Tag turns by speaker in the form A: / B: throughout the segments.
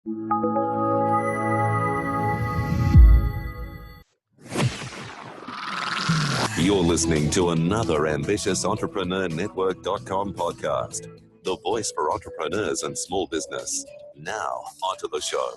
A: You're listening to another ambitious EntrepreneurNetwork.com podcast, the voice for entrepreneurs and small business. Now, onto the show.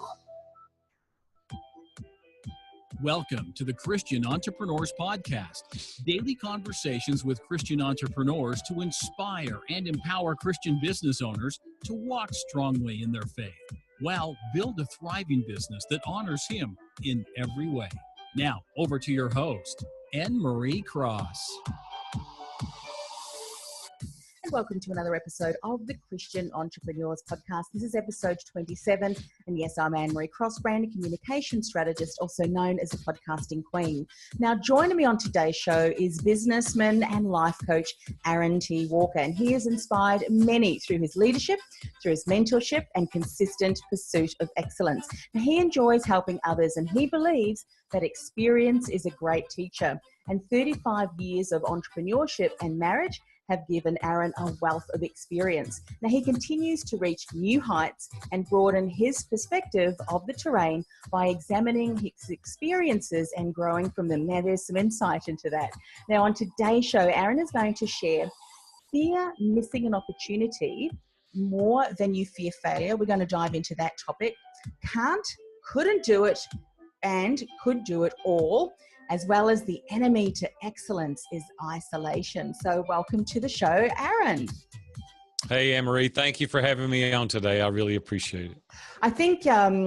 B: Welcome to the Christian Entrepreneurs Podcast, daily conversations with Christian entrepreneurs to inspire and empower Christian business owners to walk strongly in their faith, while build a thriving business that honors Him in every way. Now, over to your host, Anne-Marie Cross.
C: And welcome to another episode of the Christian Entrepreneurs Podcast. This is episode 27. And yes, I'm Anne-Marie Cross, brand and communication strategist, also known as the podcasting queen. Now, joining me on today's show is businessman and life coach, Aaron T. Walker. And he has inspired many through his leadership, through his mentorship, and consistent pursuit of excellence. Now, he enjoys helping others, and he believes that experience is a great teacher. And 35 years of entrepreneurship and marriage have given Aaron a wealth of experience. Now, he continues to reach new heights and broaden his perspective of the terrain by examining his experiences and growing from them. Now, there's some insight into that. Now, on today's show, Aaron is going to share fear missing an opportunity more than you fear failure. We're going to dive into that topic. Cant, couldn't do it, and could do it all, as well as the enemy to excellence is isolation. So welcome to the show, Aaron.
D: Hey, Anne-Marie, thank you for having me on today. I really appreciate it.
C: I think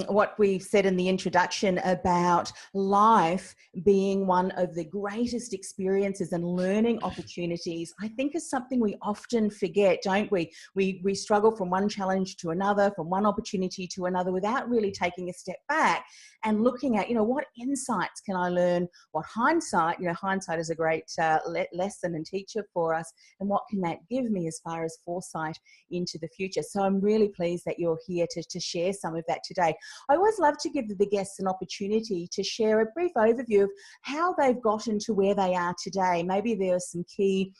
C: what we said in the introduction about life being one of the greatest experiences and learning opportunities, I think is something we often forget, don't we? We struggle from one challenge to another, from one opportunity to another, without really taking a step back and looking at, what insights can I learn? What hindsight is a great lesson and teacher for us. And what can that give me as far as foresight into the future? So I'm really pleased that you're here to share some of that today. I always love to give the guests an opportunity to share a brief overview of how they've gotten to where they are today. Maybe there are some key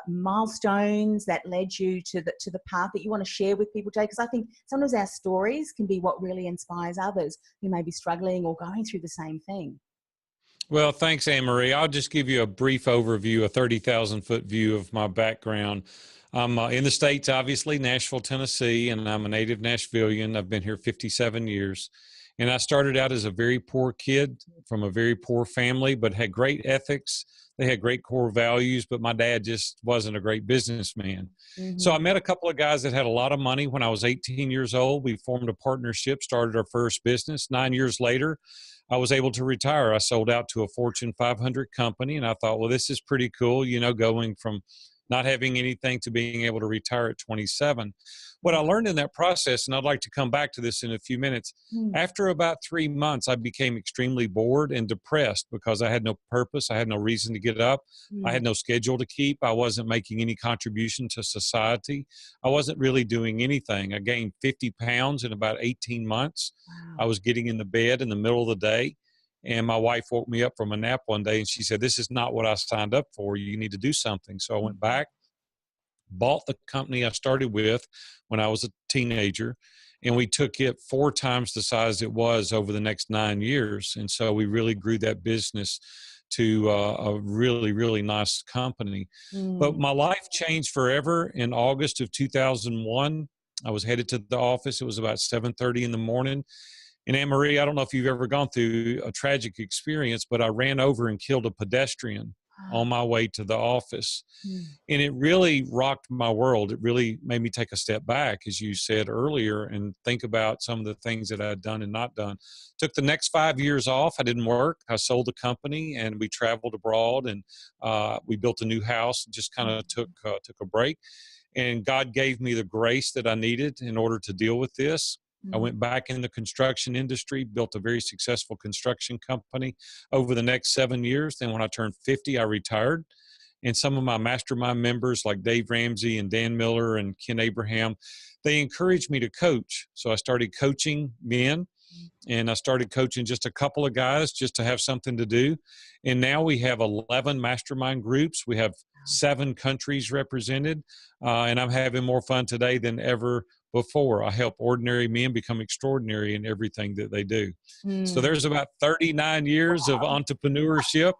C: milestones that led you to the path that you want to share with people today, because I think sometimes our stories can be what really inspires others who may be struggling or going through the same thing.
D: Well, thanks, Anne-Marie. I'll just give you a brief overview, a 30,000-foot view of my background. I'm in the States, obviously, Nashville, Tennessee, and I'm a native Nashvilleian. I've been here 57 years. And I started out as a very poor kid from a very poor family, but had great ethics. They had great core values, but my dad just wasn't a great businessman. Mm-hmm. So I met a couple of guys that had a lot of money when I was 18 years old. We formed a partnership, started our first business. 9 years later, I was able to retire. I sold out to a Fortune 500 company, and I thought, well, this is pretty cool, going from not having anything to being able to retire at 27. What I learned in that process, and I'd like to come back to this in a few minutes, after about 3 months, I became extremely bored and depressed because I had no purpose. I had no reason to get up. I had no schedule to keep. I wasn't making any contribution to society. I wasn't really doing anything. I gained 50 pounds in about 18 months. Wow. I was getting in the bed in the middle of the day. And my wife woke me up from a nap one day and she said, "This is not what I signed up for. You need to do something." So I went back, bought the company I started with when I was a teenager, and we took it 4 times the size it was over the next 9 years. And so we really grew that business to a really, really nice company. But my life changed forever in August of 2001. I was headed to the office. It was about 7:30 in the morning. And Anne-Marie, I don't know if you've ever gone through a tragic experience, but I ran over and killed a pedestrian on my way to the office. And it really rocked my world. It really made me take a step back, as you said earlier, and think about some of the things that I'd done and not done. Took the next 5 years off. I didn't work. I sold the company and we traveled abroad, and we built a new house and just kind of took a break. And God gave me the grace that I needed in order to deal with this. I went back in the construction industry, built a very successful construction company over the next 7 years. Then when I turned 50, I retired. And some of my mastermind members like Dave Ramsey and Dan Miller and Ken Abraham, they encouraged me to coach. So I started coaching men, and I started coaching just a couple of guys just to have something to do. And now we have 11 mastermind groups. We have 7 countries represented, and I'm having more fun today than ever before. I help ordinary men become extraordinary in everything that they do. So
C: Mm.
D: there's about 39 years of entrepreneurship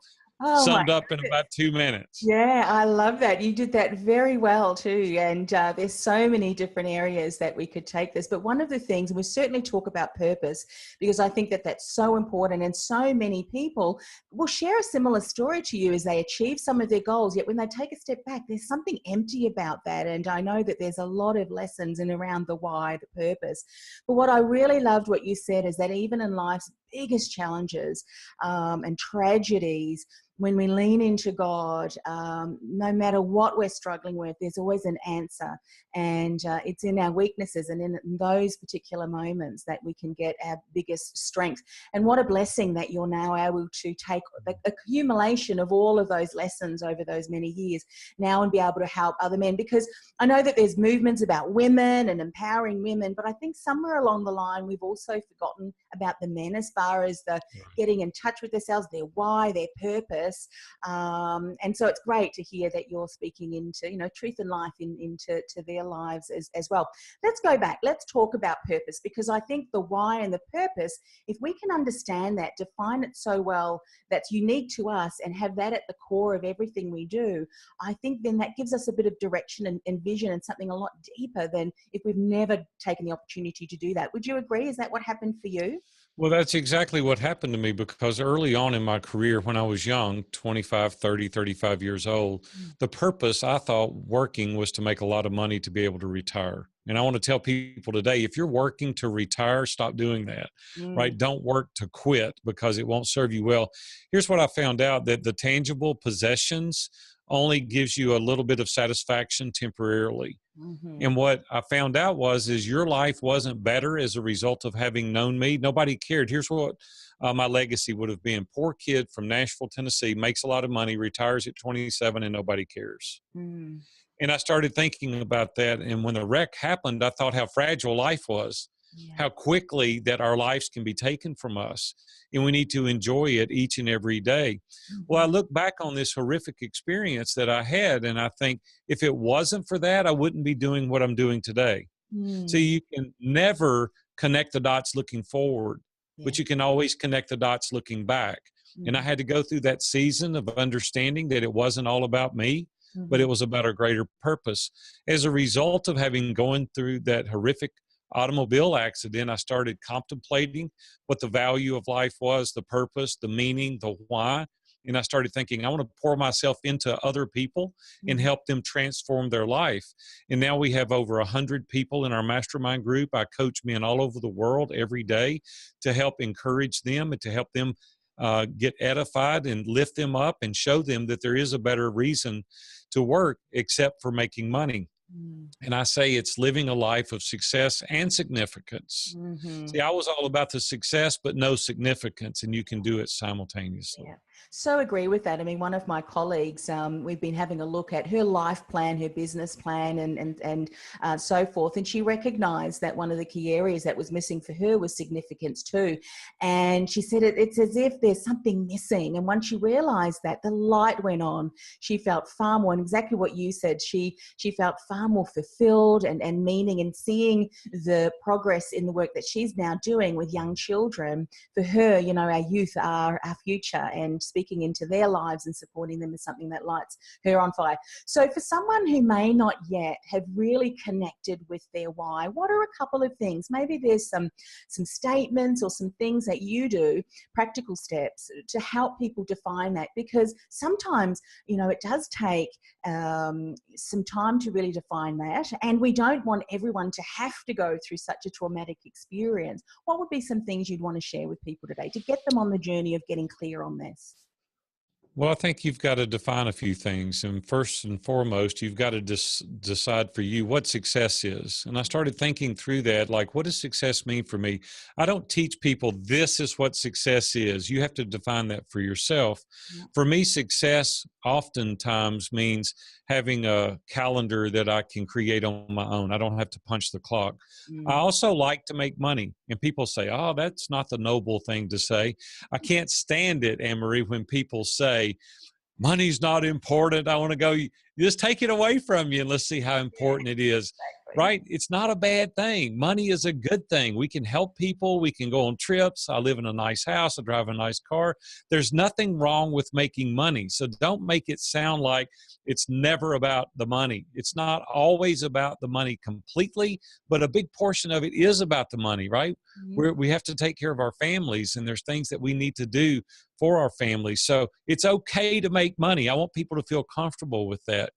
C: Oh my
D: summed up in
C: goodness.
D: about 2 minutes.
C: Yeah, I love that. You did that very well too. And there's so many different areas that we could take this. But one of the things, and we certainly talk about purpose, because I think that that's so important. And so many people will share a similar story to you as they achieve some of their goals. Yet when they take a step back, there's something empty about that. And I know that there's a lot of lessons in around the why, the purpose. But what I really loved what you said is that even in life's biggest challenges and tragedies, when we lean into God, no matter what we're struggling with, there's always an answer. And it's in our weaknesses and in those particular moments that we can get our biggest strength. And what a blessing that you're now able to take the accumulation of all of those lessons over those many years now and be able to help other men. Because I know that there's movements about women and empowering women, but I think somewhere along the line, we've also forgotten about the men as far as the getting in touch with themselves, their why, their purpose. And so it's great to hear that you're speaking into, truth and life into their lives as well. Let's go back. Let's talk about purpose, because I think the why and the purpose, if we can understand that, define it so well that's unique to us and have that at the core of everything we do, I think then that gives us a bit of direction and vision and something a lot deeper than if we've never taken the opportunity to do that. Would you agree? Is that what happened for you?
D: Well, that's exactly what happened to me, because early on in my career, when I was young, 25, 30, 35 years old, the purpose I thought working was to make a lot of money to be able to retire. And I want to tell people today, if you're working to retire, stop doing that, right? Don't work to quit, because it won't serve you well. Here's what I found out, that the tangible possessions only gives you a little bit of satisfaction temporarily. And what I found out is your life wasn't better as a result of having known me. Nobody cared. Here's what my legacy would have been. Poor kid from Nashville, Tennessee, makes a lot of money, retires at 27, and nobody cares. And I started thinking about that. And when the wreck happened, I thought how fragile life was, how quickly that our lives can be taken from us. And we need to enjoy it each and every day. Well, I look back on this horrific experience that I had, and I think if it wasn't for that, I wouldn't be doing what I'm doing today. So you can never connect the dots looking forward, but you can always connect the dots looking back. And I had to go through that season of understanding that it wasn't all about me, but it was about a greater purpose. As a result of having gone through that horrific automobile accident, I started contemplating what the value of life was, the purpose, the meaning, the why. And I started thinking, I want to pour myself into other people and help them transform their life. And now we have over 100 people in our mastermind group. I coach men all over the world every day to help encourage them and to help them get edified and lift them up and show them that there is a better reason to work except for making money. And I say it's living a life of success and significance. See, I was all about the success, but no significance, and you can do it simultaneously.
C: So agree with that. I mean, one of my colleagues, we've been having a look at her life plan, her business plan, and so forth. And she recognized that one of the key areas that was missing for her was significance too. And she said it's as if there's something missing. And once she realized that, the light went on. She felt far more, and exactly what you said, she felt far more fulfilled and meaning, and seeing the progress in the work that she's now doing with young children. For her, our youth are our future, and speaking into their lives and supporting them is something that lights her on fire. So for someone who may not yet have really connected with their why, what are a couple of things? Maybe there's some statements or some things that you do, practical steps to help people define that, because sometimes, it does take some time to really define that, and we don't want everyone to have to go through such a traumatic experience. What would be some things you'd want to share with people today to get them on the journey of getting clear on this?
D: Well, I think you've got to define a few things. And first and foremost, you've got to decide for you what success is. And I started thinking through that, like, what does success mean for me? I don't teach people this is what success is. You have to define that for yourself. For me, success oftentimes means having a calendar that I can create on my own. I don't have to punch the clock. I also like to make money. And people say, oh, that's not the noble thing to say. I can't stand it, Anne-Marie, when people say, money's not important. I want to go, just take it away from you and let's see how important it is. right? It's not a bad thing. Money is a good thing. We can help people. We can go on trips. I live in a nice house. I drive a nice car. There's nothing wrong with making money. So don't make it sound like it's never about the money. It's not always about the money completely, but a big portion of it is about the money, right? We have to take care of our families, and there's things that we need to do for our families. So it's okay to make money. I want people to feel comfortable with that.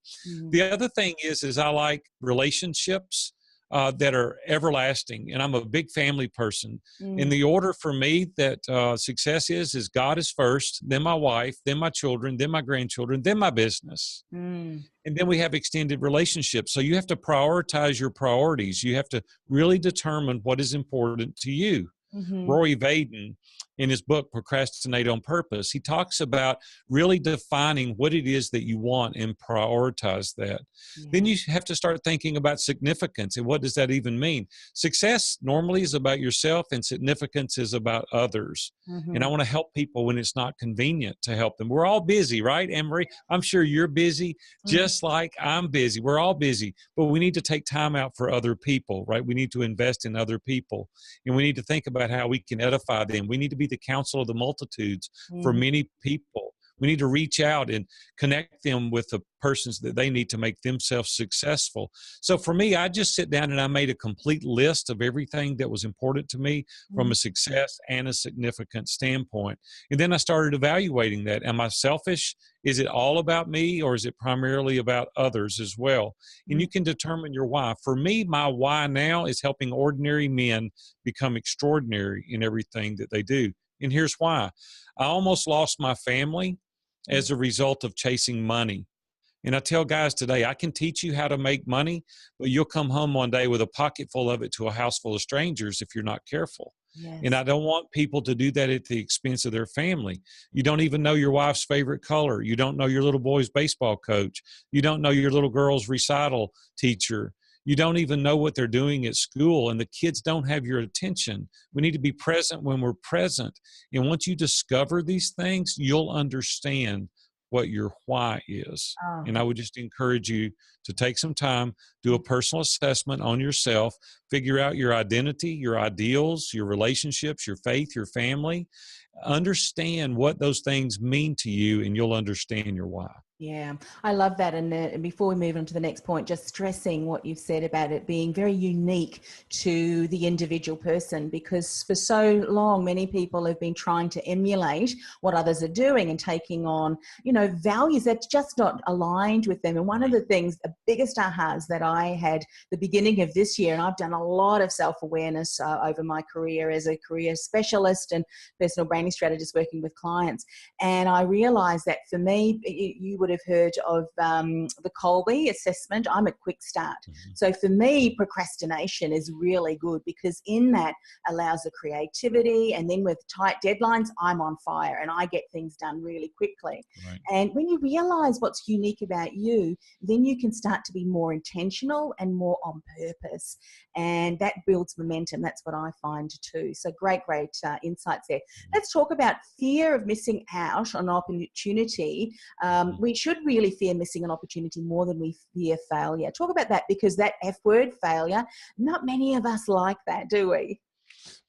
D: The other thing is I like relationships that are everlasting, and I'm a big family person. In the order for me that success is God is first, then my wife, then my children, then my grandchildren, then my business. And then we have extended relationships. So you have to prioritize your priorities. You have to really determine what is important to you. Rory Vaden, in his book, Procrastinate on Purpose, he talks about really defining what it is that you want and prioritize that. Then you have to start thinking about significance, and what does that even mean? Success normally is about yourself, and significance is about others. And I want to help people when it's not convenient to help them. We're all busy, right, Anne-Marie? I'm sure you're busy, just like I'm busy. We're all busy, but we need to take time out for other people, right? We need to invest in other people, and we need to think about how we can edify them. We need to be the counsel of the multitudes for many people. We need to reach out and connect them with the persons that they need to make themselves successful. So for me, I just sit down and I made a complete list of everything that was important to me from a success and a significant standpoint. And then I started evaluating that. Am I selfish? Is it all about me, or is it primarily about others as well? And you can determine your why. For me, my why now is helping ordinary men become extraordinary in everything that they do. And here's why. I almost lost my family as a result of chasing money. And I tell guys today, I can teach you how to make money, but you'll come home one day with a pocket full of it to a house full of strangers if you're not careful. And I don't want people to do that at the expense of their family. You don't even know your wife's favorite color. You don't know your little boy's baseball coach. You don't know your little girl's recital teacher. You don't even know what they're doing at school, and the kids don't have your attention. We need to be present when we're present. And once you discover these things, you'll understand what your why is. And I would just encourage you to take some time, do a personal assessment on yourself, figure out your identity, your ideals, your relationships, your faith, your family. Understand what those things mean to you, and you'll understand your why.
C: Yeah, I love that. And before we move on to the next point, just stressing what you've said about it being very unique to the individual person, because for so long, many people have been trying to emulate what others are doing and taking on, values that's just not aligned with them. And one of the things, the biggest ahas that I had the beginning of this year, and I've done a lot of self-awareness over my career as a career specialist and personal branding strategist working with clients. And I realized that for me, you would have heard of the Colby assessment. I'm a quick start. So for me, procrastination is really good, because in that allows the creativity, and then with tight deadlines, I'm on fire and I get things done really quickly. And when you realize what's unique about you, then you can start to be more intentional and more on purpose, and that builds momentum. That's what I find too. So great insights there. Let's talk about fear of missing out on opportunity. We should really fear missing an opportunity more than we fear failure. Talk about that, because that F word, failure, not many of us like that, do we?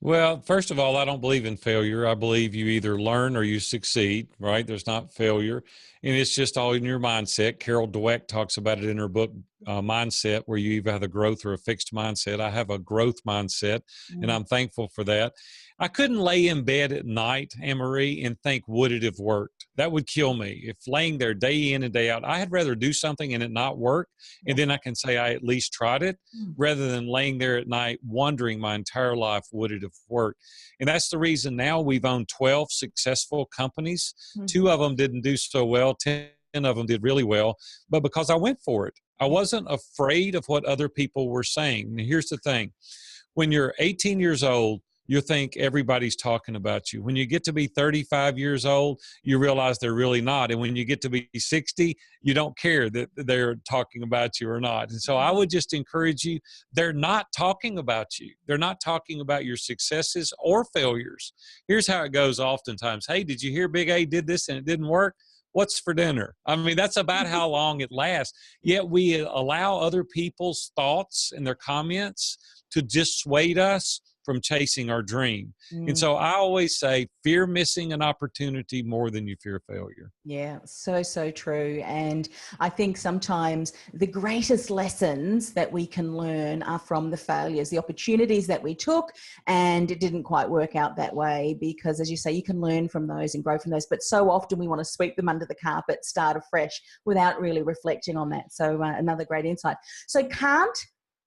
D: Well, first of all, I don't believe in failure. I believe you either learn or you succeed, right? There's not failure. And it's just all in your mindset. Carol Dweck talks about it in her book, Mindset, where you either have a growth or a fixed mindset. I have a growth mindset, and I'm thankful for that. I couldn't lay in bed at night, Anne-Marie, and think, would it have worked? That would kill me. If laying there day in and day out, I'd rather do something and it not work, and then I can say I at least tried it, rather than laying there at night wondering my entire life, would it have worked? And that's the reason now we've owned 12 successful companies. 2 of them didn't do so well. 10 of them did really well, but because I went for it. I wasn't afraid of what other people were saying. And here's the thing. When you're 18 years old, you think everybody's talking about you. When you get to be 35 years old, you realize they're really not. And when you get to be 60, you don't care that they're talking about you or not. And so I would just encourage you, they're not talking about you. They're not talking about your successes or failures. Here's how it goes oftentimes. Hey, did you hear Big A did this and it didn't work? what's for dinner? I mean, that's about how long it lasts. Yet we allow other people's thoughts and their comments to dissuade us from chasing our dream. And so I always say, fear missing an opportunity more than you fear failure.
C: Yeah, so, so true. And I think sometimes the greatest lessons that we can learn are from the failures, the opportunities that we took, and it didn't quite work out that way because, as you say, you can learn from those and grow from those. But so often we want to sweep them under the carpet, start afresh without really reflecting on that. So another great insight. So Cant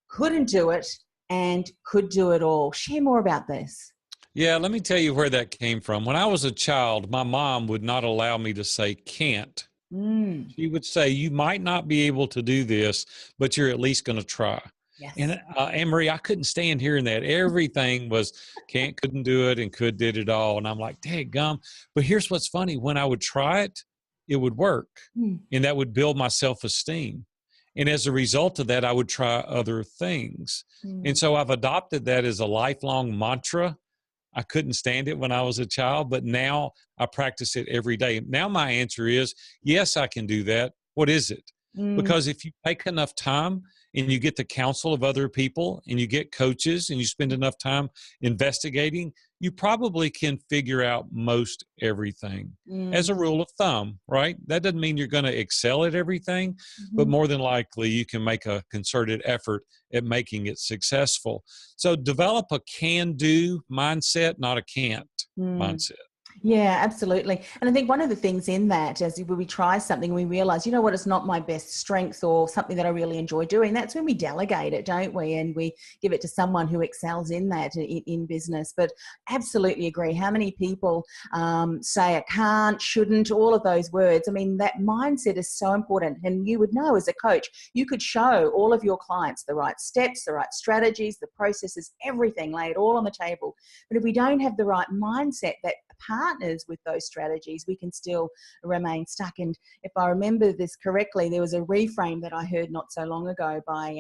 C: couldn't do it and could do it all. Share more about this.
D: Yeah, let me tell you where that came from. When I was a child, my mom would not allow me to say can't. She would say, you might not be able to do this, but you're at least going to try.
C: Yes.
D: And Anne-Marie, I couldn't stand hearing that. Everything was can't, couldn't do it, and could did it all. And I'm like, dadgum. But here's what's funny. When I would try it, it would work. And that would build my self-esteem. And as a result of that, I would try other things. And so I've adopted that as a lifelong mantra. I couldn't stand it when I was a child, but now I practice it every day. Now my answer is, yes, I can do that. What is it? Because if you take enough time and you get the counsel of other people and you get coaches and you spend enough time investigating, you probably can figure out most everything as a rule of thumb, right? That doesn't mean you're going to excel at everything, but more than likely you can make a concerted effort at making it successful. So develop a can-do mindset, not a can't mindset.
C: Yeah, absolutely. And I think one of the things in that, as we try something, we realize, you know what, it's not my best strength or something that I really enjoy doing. That's when we delegate it, don't we? And we give it to someone who excels in that in business. But absolutely agree. How many people say I can't, shouldn't, all of those words? I mean, that mindset is so important. And you would know as a coach, you could show all of your clients the right steps, the right strategies, the processes, everything, lay it all on the table. But if we don't have the right mindset that partners with those strategies, we can still remain stuck. And if I remember this correctly, there was a reframe that I heard not so long ago by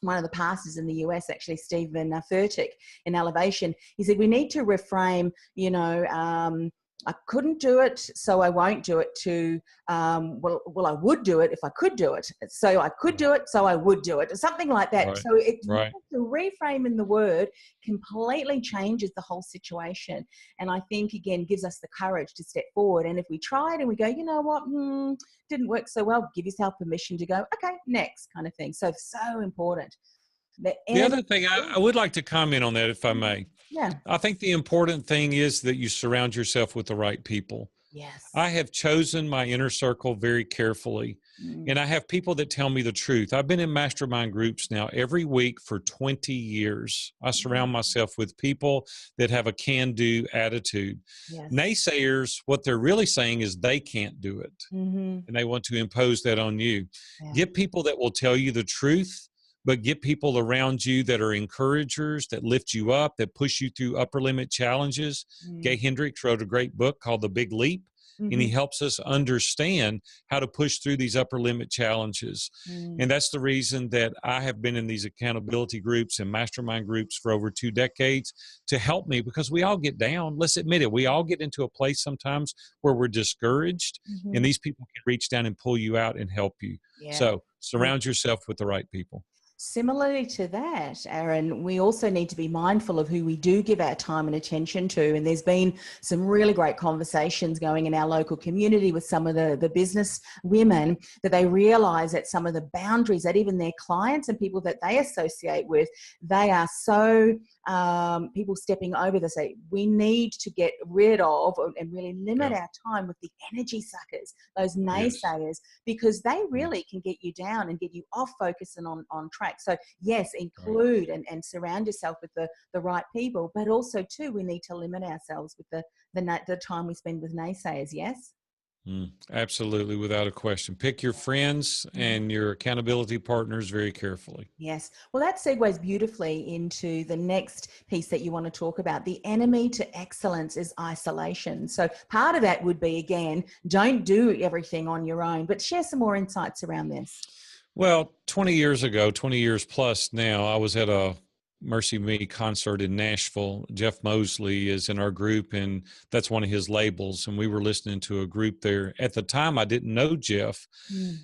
C: one of the pastors in the US, actually, Stephen Furtick, in Elevation. He said, we need to reframe, I couldn't do it, so I won't do it, to, well, I would do it if I could do it. So I could do it, so I would do it. Something like that.
D: Right.
C: So the reframing the word completely changes the whole situation. And I think, again, gives us the courage to step forward. And if we try it and we go, you know what, didn't work so well, give yourself permission to go, okay, next, kind of thing. So important.
D: The other thing, I would like to comment on that, if I may.
C: Yeah.
D: I think the important thing is that you surround yourself with the right people.
C: Yes.
D: I have chosen my inner circle very carefully, and I have people that tell me the truth. I've been in mastermind groups now every week for 20 years. I surround myself with people that have a can-do attitude.
C: Yes.
D: Naysayers, what they're really saying is they can't do it, and they want to impose that on you.
C: Yeah.
D: Get people that will tell you the truth, but get people around you that are encouragers, that lift you up, that push you through upper limit challenges. Gay Hendricks wrote a great book called The Big Leap, and he helps us understand how to push through these upper limit challenges. And that's the reason that I have been in these accountability groups and mastermind groups for over 2 decades, to help me, because we all get down. Let's admit it. We all get into a place sometimes where we're discouraged, and these people can reach down and pull you out and help you.
C: Yeah.
D: So surround yourself with the right people.
C: Similarly to that, Aaron, we also need to be mindful of who we do give our time and attention to. And there's been some really great conversations going in our local community with some of the business women, that they realize that some of the boundaries that even their clients and people that they associate with, they are so people stepping over this. We need to get rid of and really limit our time with the energy suckers, those naysayers, because they really can get you down and get you off focus and on track. So yes, include and surround yourself with the right people, but also too, we need to limit ourselves with the time we spend with naysayers. Yes.
D: Absolutely, without a question. Pick your friends and your accountability partners very carefully.
C: Yes. Well, that segues beautifully into the next piece that you want to talk about. The enemy to excellence is isolation. So part of that would be, again, don't do everything on your own, but share some more insights around this.
D: Well, 20 years ago, 20 years plus now, I was at a Mercy Me concert in Nashville. Jeff Mosley is in our group, and that's one of his labels. And we were listening to a group there. At the time, I didn't know Jeff.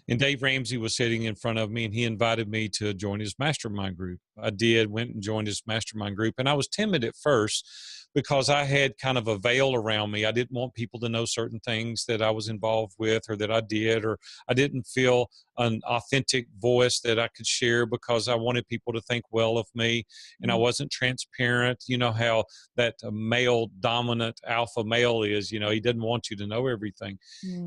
D: And Dave Ramsey was sitting in front of me, and he invited me to join his mastermind group. I did, went and joined his mastermind group. And I was timid at first because I had kind of a veil around me. I didn't want people to know certain things that I was involved with or that I did, or I didn't feel an authentic voice that I could share because I wanted people to think well of me, and I wasn't transparent. You know how that male dominant alpha male is, you know, he doesn't want you to know everything.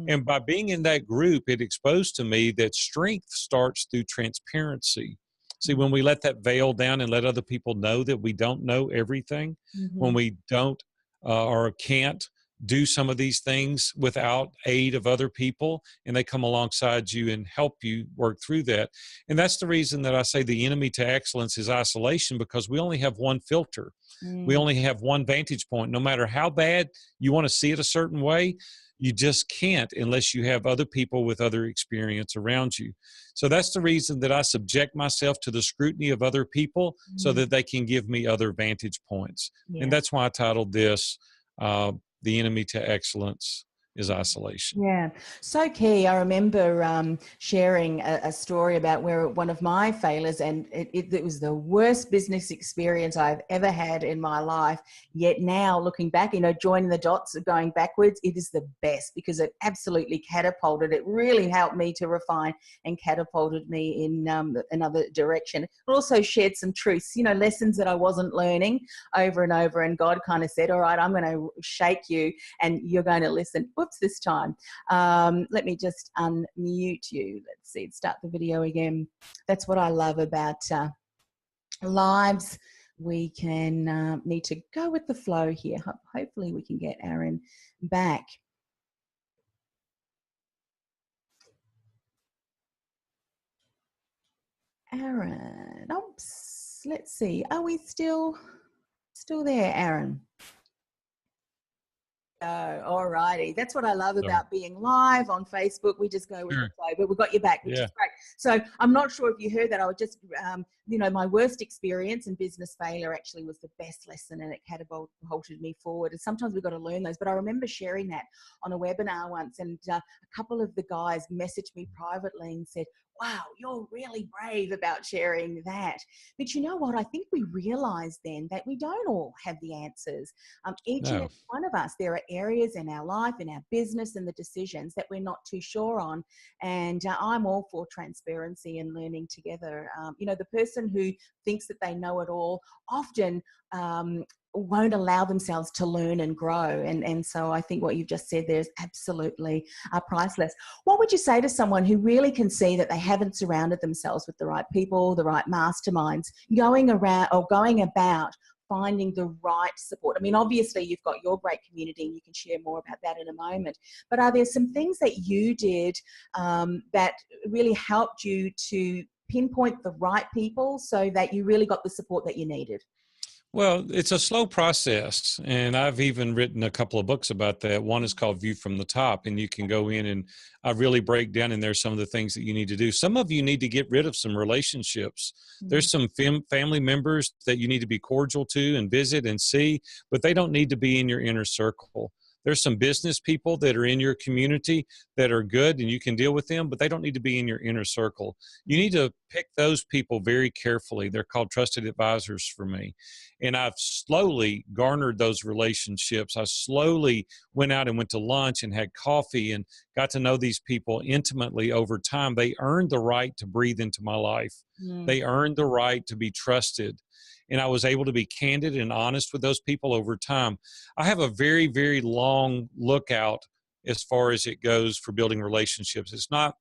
D: And by being in that group, it exposed to me that strength starts through transparency. See, when we let that veil down and let other people know that we don't know everything, when we don't or can't do some of these things without aid of other people, and they come alongside you and help you work through that. And that's the reason that I say the enemy to excellence is isolation, because we only have one filter. We only have one vantage point. No matter how bad you want to see it a certain way, you just can't unless you have other people with other experience around you. So that's the reason that I subject myself to the scrutiny of other people so that they can give me other vantage points. And that's why I titled this, The Enemy to Excellence is Isolation.
C: Yeah, so key. I remember sharing a story about where one of my failures, and it was the worst business experience I've ever had in my life. Yet now looking back, you know, joining the dots of going backwards, it is the best because it absolutely catapulted. It really helped me to refine and catapulted me in another direction. It also shared some truths, you know, lessons that I wasn't learning over and over. And God kind of said, all right, I'm going to shake you and you're going to listen. Whoops, this time. Let me just unmute you. Let's see, start the video again. That's what I love about lives. We can need to go with the flow here. Hopefully we can get Aaron back. Aaron, oops, let's see. Are we still there, Aaron? Oh, all righty. That's what I love about being live on Facebook. We just go with the flow, but we've got you back, which is great. So I'm not sure if you heard that. I was just, you know, my worst experience in business failure actually was the best lesson, and it catapulted me forward. And sometimes we've got to learn those. But I remember sharing that on a webinar once, and a couple of the guys messaged me privately and said, wow, you're really brave about sharing that. But you know what? I think we realize then that we don't all have the answers. Each and every one of us, there are areas in our life, in our business, and the decisions that we're not too sure on. And I'm all for transparency and learning together. You know, the person who thinks that they know it all often won't allow themselves to learn and grow. And so I think what you've just said there is absolutely priceless. What would you say to someone who really can see that they haven't surrounded themselves with the right people, the right masterminds, going around or going about finding the right support? I mean, obviously you've got your great community and you can share more about that in a moment, but are there some things that you did that really helped you to pinpoint the right people so that you really got the support that you needed?
D: Well, it's a slow process, and I've even written a couple of books about that. One is called View from the Top, and you can go in and I really break down in there some of the things that you need to do. Some of you need to get rid of some relationships. There's some family members that you need to be cordial to and visit and see, but they don't need to be in your inner circle. There's some business people that are in your community that are good and you can deal with them, but they don't need to be in your inner circle. You need to pick those people very carefully. They're called trusted advisors for me. And I've slowly garnered those relationships. I slowly went out and went to lunch and had coffee and got to know these people intimately over time. They earned the right to breathe into my life. They earned the right to be trusted. And I was able to be candid and honest with those people over time. I have a very, very long lookout as far as it goes for building relationships. It's not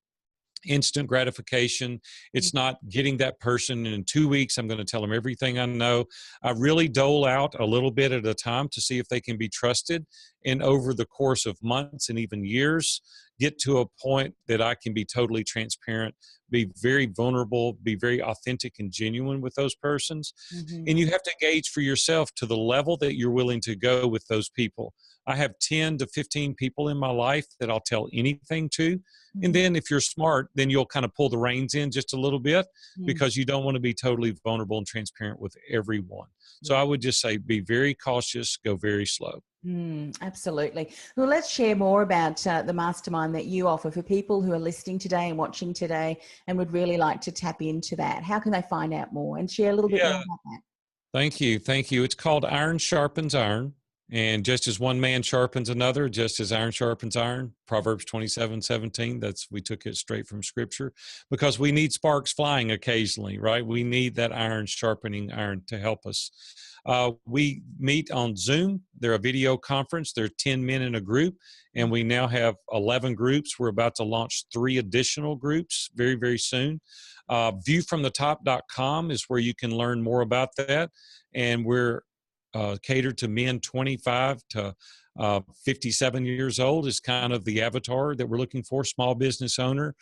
D: instant gratification. It's not getting that person and in 2 weeks I'm going to tell them everything I know. I really dole out a little bit at a time to see if they can be trusted. and over the course of months and even years, get to a point that I can be totally transparent, be very vulnerable, be very authentic and genuine with those persons.
C: Mm-hmm.
D: And you have to gauge for yourself to the level that you're willing to go with those people. I have 10 to 15 people in my life that I'll tell anything to.
C: Mm-hmm.
D: And then if you're smart, then you'll kind of pull the reins in just a little bit, because you don't want to be totally vulnerable and transparent with everyone. So I would just say, be very cautious, go very slow.
C: Absolutely. Well, let's share more about the mastermind that you offer for people who are listening today and watching today and would really like to tap into that. How can they find out more and share a little bit more about that?
D: Thank you. Thank you. It's called Iron Sharpens Iron. And just as one man sharpens another, just as iron sharpens iron, Proverbs 27:17, we took it straight from scripture, because we need sparks flying occasionally, right? We need that iron sharpening iron to help us. We meet on Zoom. They're a video conference. There are 10 men in a group, and we now have 11 groups. We're about to launch 3 additional groups very, very soon. Viewfromthetop.com is where you can learn more about that. And we're catered to men 25 to 57 years old is kind of the avatar that we're looking for, small business owner.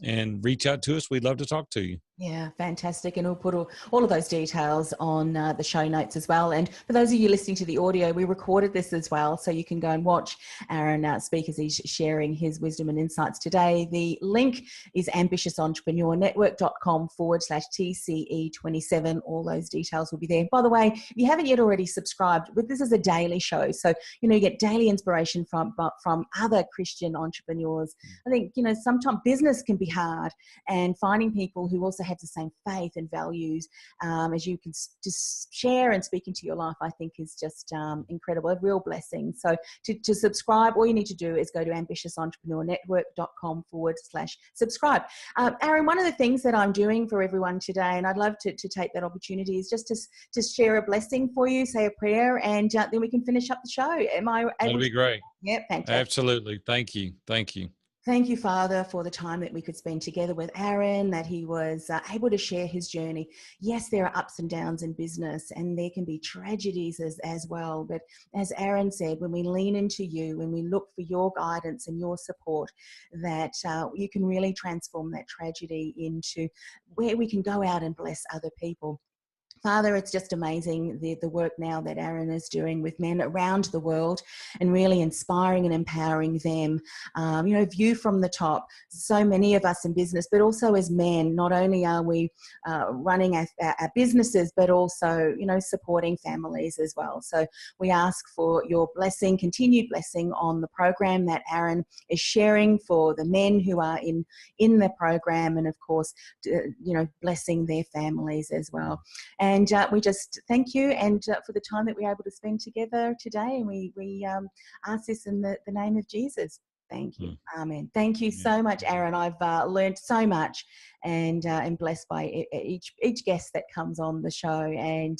D: And reach out to us. We'd love to talk to you.
C: Yeah, fantastic. And we'll put all of those details on the show notes as well. And for those of you listening to the audio, we recorded this as well, so you can go and watch Aaron speak as he's sharing his wisdom and insights today. The link is ambitiousentrepreneurnetwork.com/TCE27. All those details will be there. By the way, if you haven't yet already subscribed, but this is a daily show, so you get daily inspiration from other Christian entrepreneurs. I think sometimes business can be hard, and finding people who also have the same faith and values as you can just share and speak into your life, I think is just incredible, a real blessing. So to subscribe, all you need to do is go to ambitiousentrepreneurnetwork.com/subscribe. Aaron, one of the things that I'm doing for everyone today, and I'd love to take that opportunity, is just to share a blessing for you, say a prayer, and then we can finish up the show. Am I able
D: That'd be great.
C: Yeah, fantastic.
D: Absolutely. Thank you. Thank you.
C: Thank you, Father, for the time that we could spend together with Aaron, that he was able to share his journey. Yes, there are ups and downs in business, and there can be tragedies as well. But as Aaron said, when we lean into you, when we look for your guidance and your support, that you can really transform that tragedy into where we can go out and bless other people. Father, it's just amazing the work now that Aaron is doing with men around the world, and really inspiring and empowering them. View from the top. So many of us in business, but also as men, not only are we running our businesses, but also, supporting families as well. So we ask for your blessing, continued blessing on the program that Aaron is sharing for the men who are in the program, and of course, blessing their families as well. And we just thank you and for the time that we're able to spend together today. And we ask this in the name of Jesus. Thank you. Amen. Thank you so much, Aaron. I've learned so much and am blessed by each guest that comes on the show, and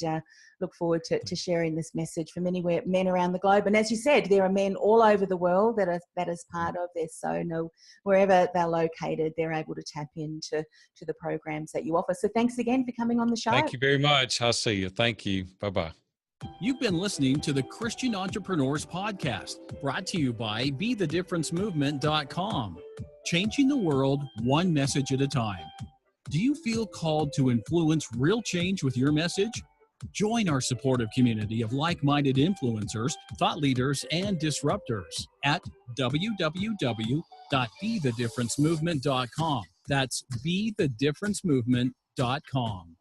C: look forward to sharing this message for many men around the globe. And as you said, there are men all over the world that is part of this. So wherever they're located, they're able to tap into the programs that you offer. So thanks again for coming on the show.
D: Thank you very much. I'll see you. Thank you. Bye-bye.
B: You've been listening to the Christian Entrepreneurs Podcast, brought to you by BeTheDifferenceMovement.com. Changing the world one message at a time. Do you feel called to influence real change with your message? Join our supportive community of like-minded influencers, thought leaders, and disruptors at www.BeTheDifferenceMovement.com. That's BeTheDifferenceMovement.com.